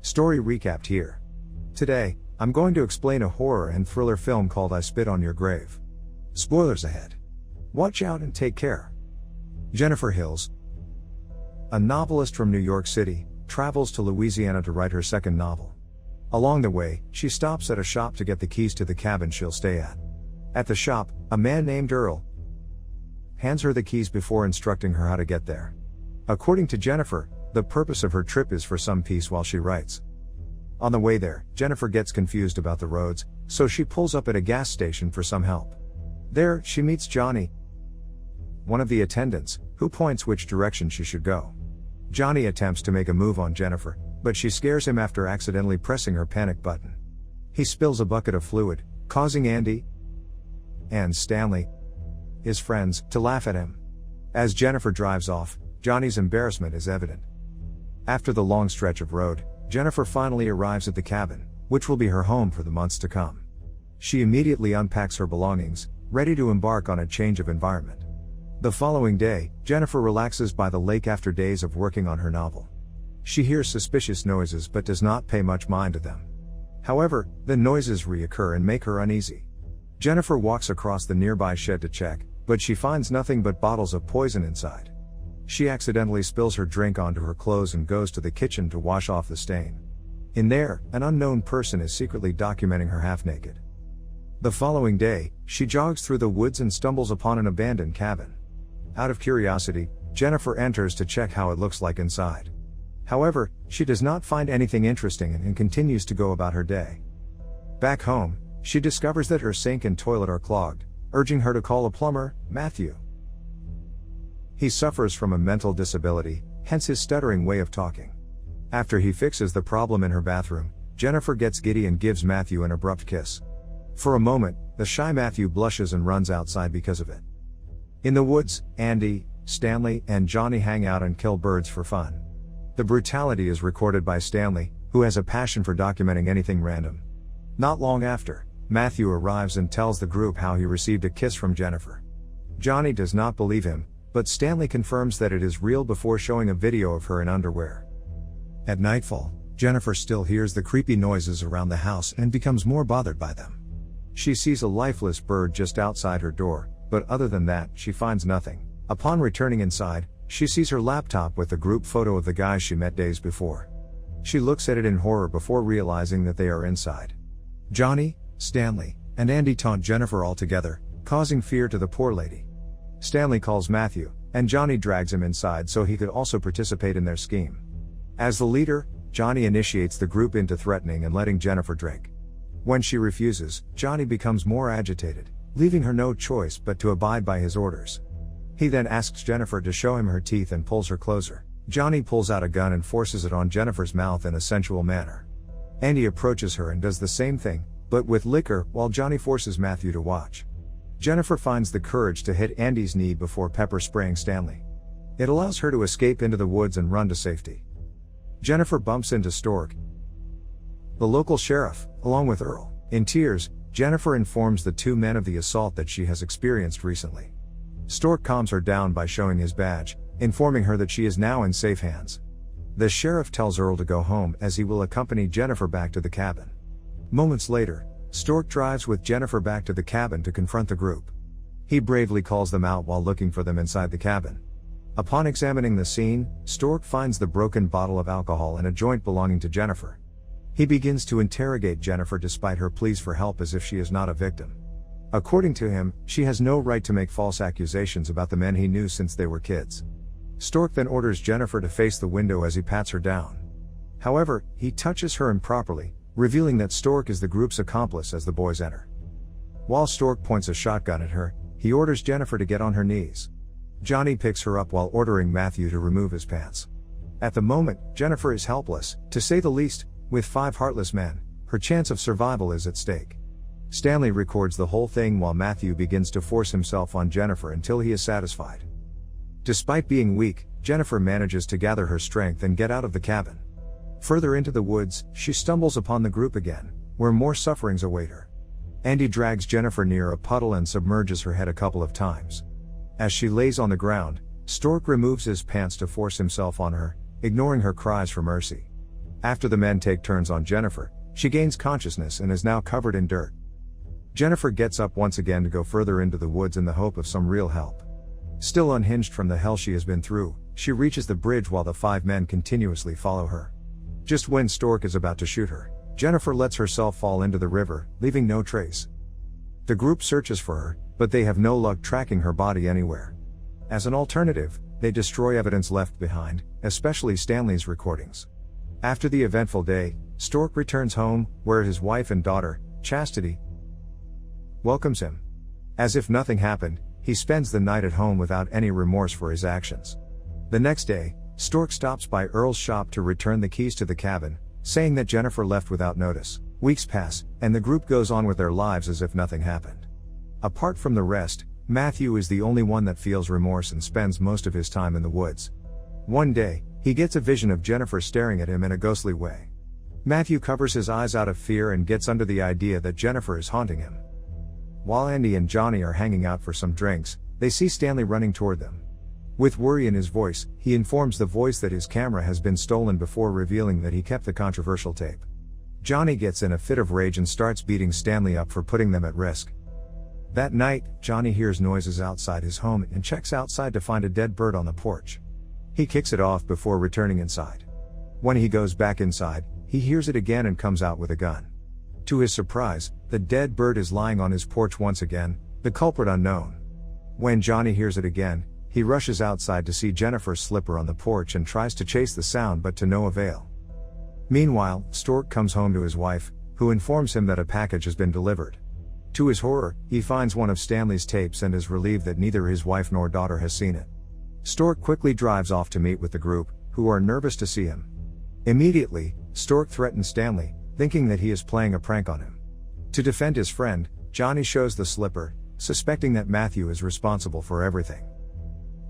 Story recapped here. Today, I'm going to explain a horror and thriller film called I Spit on Your Grave. Spoilers ahead. Watch out and take care. Jennifer Hills, a novelist from New York City, travels to Louisiana to write her second novel. Along the way, she stops at a shop to get the keys to the cabin she'll stay at. At the shop, a man named Earl hands her the keys before instructing her how to get there. According to Jennifer, the purpose of her trip is for some peace while she writes. On the way there, Jennifer gets confused about the roads, so she pulls up at a gas station for some help. There, she meets Johnny, one of the attendants, who points which direction she should go. Johnny attempts to make a move on Jennifer, but she scares him after accidentally pressing her panic button. He spills a bucket of fluid, causing Andy and Stanley, his friends, to laugh at him. As Jennifer drives off, Johnny's embarrassment is evident. After the long stretch of road, Jennifer finally arrives at the cabin, which will be her home for the months to come. She immediately unpacks her belongings, ready to embark on a change of environment. The following day, Jennifer relaxes by the lake after days of working on her novel. She hears suspicious noises but does not pay much mind to them. However, the noises reoccur and make her uneasy. Jennifer walks across the nearby shed to check, but she finds nothing but bottles of poison inside. She accidentally spills her drink onto her clothes and goes to the kitchen to wash off the stain. In there, an unknown person is secretly documenting her half-naked. The following day, she jogs through the woods and stumbles upon an abandoned cabin. Out of curiosity, Jennifer enters to check how it looks like inside. However, she does not find anything interesting and continues to go about her day. Back home, she discovers that her sink and toilet are clogged, urging her to call a plumber, Matthew. He suffers from a mental disability, hence his stuttering way of talking. After he fixes the problem in her bathroom, Jennifer gets giddy and gives Matthew an abrupt kiss. For a moment, the shy Matthew blushes and runs outside because of it. In the woods, Andy, Stanley, and Johnny hang out and kill birds for fun. The brutality is recorded by Stanley, who has a passion for documenting anything random. Not long after, Matthew arrives and tells the group how he received a kiss from Jennifer. Johnny does not believe him, but Stanley confirms that it is real before showing a video of her in underwear. At nightfall, Jennifer still hears the creepy noises around the house and becomes more bothered by them. She sees a lifeless bird just outside her door, but other than that, she finds nothing. Upon returning inside, she sees her laptop with the group photo of the guys she met days before. She looks at it in horror before realizing that they are inside. Johnny, Stanley, and Andy taunt Jennifer all together, causing fear to the poor lady. Stanley calls Matthew, and Johnny drags him inside so he could also participate in their scheme. As the leader, Johnny initiates the group into threatening and letting Jennifer drink. When she refuses, Johnny becomes more agitated, leaving her no choice but to abide by his orders. He then asks Jennifer to show him her teeth and pulls her closer. Johnny pulls out a gun and forces it on Jennifer's mouth in a sensual manner. Andy approaches her and does the same thing, but with liquor, while Johnny forces Matthew to watch. Jennifer finds the courage to hit Andy's knee before pepper spraying Stanley. It allows her to escape into the woods and run to safety. Jennifer bumps into Stork, the local sheriff, along with Earl. In tears, Jennifer informs the two men of the assault that she has experienced recently. Stork calms her down by showing his badge, informing her that she is now in safe hands. The sheriff tells Earl to go home as he will accompany Jennifer back to the cabin. Moments later, Stork drives with Jennifer back to the cabin to confront the group. He bravely calls them out while looking for them inside the cabin. Upon examining the scene, Stork finds the broken bottle of alcohol and a joint belonging to Jennifer. He begins to interrogate Jennifer despite her pleas for help as if she is not a victim. According to him, she has no right to make false accusations about the men he knew since they were kids. Stork then orders Jennifer to face the window as he pats her down. However, he touches her improperly, revealing that Stork is the group's accomplice as the boys enter. While Stork points a shotgun at her, he orders Jennifer to get on her knees. Johnny picks her up while ordering Matthew to remove his pants. At the moment, Jennifer is helpless, to say the least. With 5 heartless men, her chance of survival is at stake. Stanley records the whole thing while Matthew begins to force himself on Jennifer until he is satisfied. Despite being weak, Jennifer manages to gather her strength and get out of the cabin. Further into the woods, she stumbles upon the group again, where more sufferings await her. Andy drags Jennifer near a puddle and submerges her head a couple of times. As she lays on the ground, Stork removes his pants to force himself on her, ignoring her cries for mercy. After the men take turns on Jennifer, she gains consciousness and is now covered in dirt. Jennifer gets up once again to go further into the woods in the hope of some real help. Still unhinged from the hell she has been through, she reaches the bridge while the 5 men continuously follow her. Just when Stork is about to shoot her, Jennifer lets herself fall into the river, leaving no trace. The group searches for her, but they have no luck tracking her body anywhere. As an alternative, they destroy evidence left behind, especially Stanley's recordings. After the eventful day, Stork returns home, where his wife and daughter, Chastity, welcomes him. As if nothing happened, he spends the night at home without any remorse for his actions. The next day, Stork stops by Earl's shop to return the keys to the cabin, saying that Jennifer left without notice. Weeks pass, and the group goes on with their lives as if nothing happened. Apart from the rest, Matthew is the only one that feels remorse and spends most of his time in the woods. One day, he gets a vision of Jennifer staring at him in a ghostly way. Matthew covers his eyes out of fear and gets under the idea that Jennifer is haunting him. While Andy and Johnny are hanging out for some drinks, they see Stanley running toward them. With worry in his voice, he informs the voice that his camera has been stolen before revealing that he kept the controversial tape. Johnny gets in a fit of rage and starts beating Stanley up for putting them at risk. That night, Johnny hears noises outside his home and checks outside to find a dead bird on the porch. He kicks it off before returning inside. When he goes back inside, he hears it again and comes out with a gun. To his surprise, the dead bird is lying on his porch once again, the culprit unknown. When Johnny hears it again, he rushes outside to see Jennifer's slipper on the porch and tries to chase the sound but to no avail. Meanwhile, Stork comes home to his wife, who informs him that a package has been delivered. To his horror, he finds one of Stanley's tapes and is relieved that neither his wife nor daughter has seen it. Stork quickly drives off to meet with the group, who are nervous to see him. Immediately, Stork threatens Stanley, thinking that he is playing a prank on him. To defend his friend, Johnny shows the slipper, suspecting that Matthew is responsible for everything.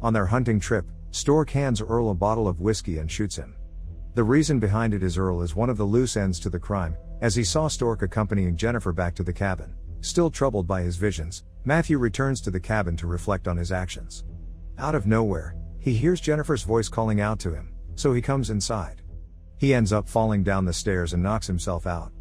On their hunting trip, Stork hands Earl a bottle of whiskey and shoots him. The reason behind it is Earl is one of the loose ends to the crime, as he saw Stork accompanying Jennifer back to the cabin. Still troubled by his visions, Matthew returns to the cabin to reflect on his actions. Out of nowhere, he hears Jennifer's voice calling out to him, so he comes inside. He ends up falling down the stairs and knocks himself out.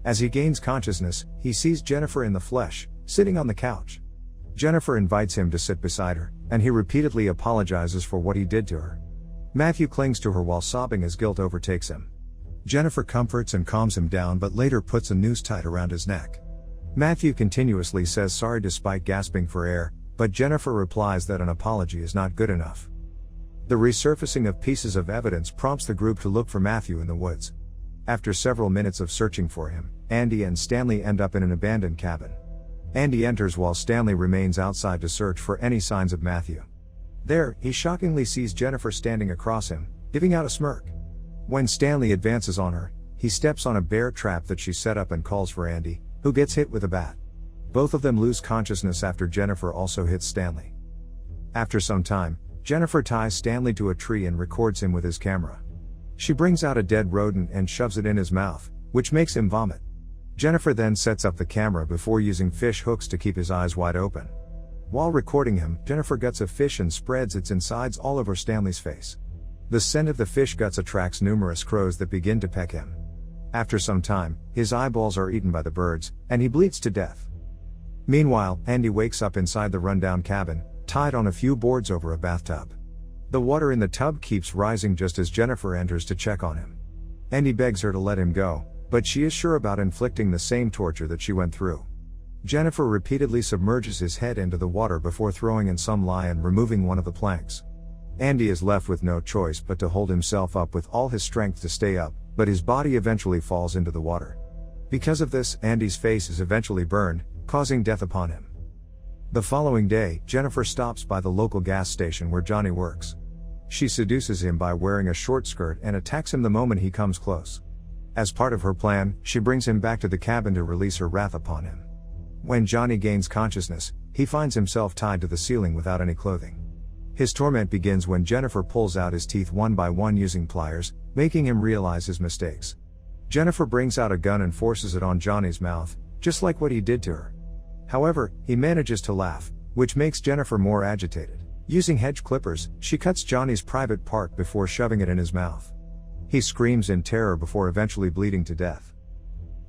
As he gains consciousness, he sees Jennifer in the flesh, sitting on the couch. Jennifer invites him to sit beside her, and he repeatedly apologizes for what he did to her. Matthew clings to her while sobbing as guilt overtakes him. Jennifer comforts and calms him down but later puts a noose tight around his neck. Matthew continuously says sorry despite gasping for air, but Jennifer replies that an apology is not good enough. The resurfacing of pieces of evidence prompts the group to look for Matthew in the woods. After several minutes of searching for him, Andy and Stanley end up in an abandoned cabin. Andy enters while Stanley remains outside to search for any signs of Matthew. There, he shockingly sees Jennifer standing across him, giving out a smirk. When Stanley advances on her, he steps on a bear trap that she set up and calls for Andy, who gets hit with a bat. Both of them lose consciousness after Jennifer also hits Stanley. After some time, Jennifer ties Stanley to a tree and records him with his camera. She brings out a dead rodent and shoves it in his mouth, which makes him vomit. Jennifer then sets up the camera before using fish hooks to keep his eyes wide open. While recording him, Jennifer guts a fish and spreads its insides all over Stanley's face. The scent of the fish guts attracts numerous crows that begin to peck him. After some time, his eyeballs are eaten by the birds, and he bleeds to death. Meanwhile, Andy wakes up inside the rundown cabin, tied on a few boards over a bathtub. The water in the tub keeps rising just as Jennifer enters to check on him. Andy begs her to let him go, but she is sure about inflicting the same torture that she went through. Jennifer repeatedly submerges his head into the water before throwing in some lye and removing one of the planks. Andy is left with no choice but to hold himself up with all his strength to stay up, but his body eventually falls into the water. Because of this, Andy's face is eventually burned, causing death upon him. The following day, Jennifer stops by the local gas station where Johnny works. She seduces him by wearing a short skirt and attacks him the moment he comes close. As part of her plan, she brings him back to the cabin to release her wrath upon him. When Johnny gains consciousness, he finds himself tied to the ceiling without any clothing. His torment begins when Jennifer pulls out his teeth one by one using pliers, making him realize his mistakes. Jennifer brings out a gun and forces it on Johnny's mouth, just like what he did to her. However, he manages to laugh, which makes Jennifer more agitated. Using hedge clippers, she cuts Johnny's private part before shoving it in his mouth. He screams in terror before eventually bleeding to death.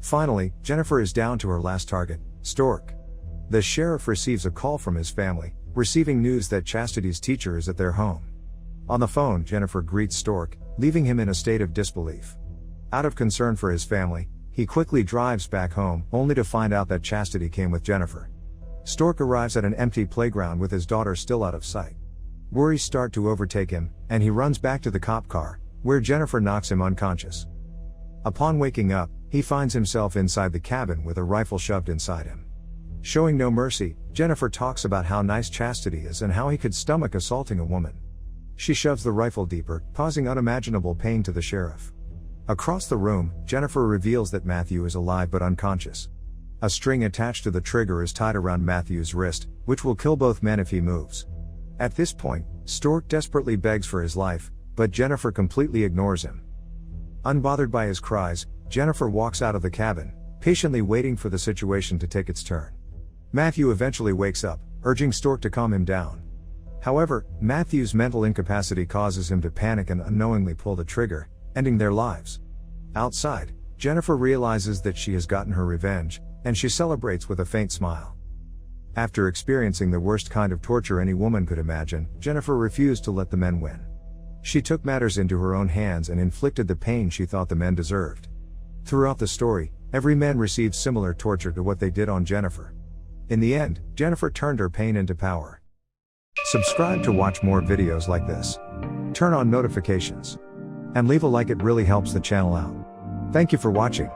Finally, Jennifer is down to her last target, Stork. The sheriff receives a call from his family, receiving news that Chastity's teacher is at their home. On the phone, Jennifer greets Stork, leaving him in a state of disbelief. Out of concern for his family, he quickly drives back home, only to find out that Chastity came with Jennifer. Stork arrives at an empty playground with his daughter still out of sight. Worries start to overtake him, and he runs back to the cop car, where Jennifer knocks him unconscious. Upon waking up, he finds himself inside the cabin with a rifle shoved inside him. Showing no mercy, Jennifer talks about how nice Chastity is and how he could stomach assaulting a woman. She shoves the rifle deeper, causing unimaginable pain to the sheriff. Across the room, Jennifer reveals that Matthew is alive but unconscious. A string attached to the trigger is tied around Matthew's wrist, which will kill both men if he moves. At this point, Stork desperately begs for his life, but Jennifer completely ignores him. Unbothered by his cries, Jennifer walks out of the cabin, patiently waiting for the situation to take its turn. Matthew eventually wakes up, urging Stork to calm him down. However, Matthew's mental incapacity causes him to panic and unknowingly pull the trigger, ending their lives. Outside, Jennifer realizes that she has gotten her revenge, and she celebrates with a faint smile. After experiencing the worst kind of torture any woman could imagine, Jennifer refused to let the men win. She took matters into her own hands and inflicted the pain she thought the men deserved. Throughout the story, every man received similar torture to what they did on Jennifer. In the end, Jennifer turned her pain into power. Subscribe to watch more videos like this. Turn on notifications. And leave a like, it really helps the channel out. Thank you for watching.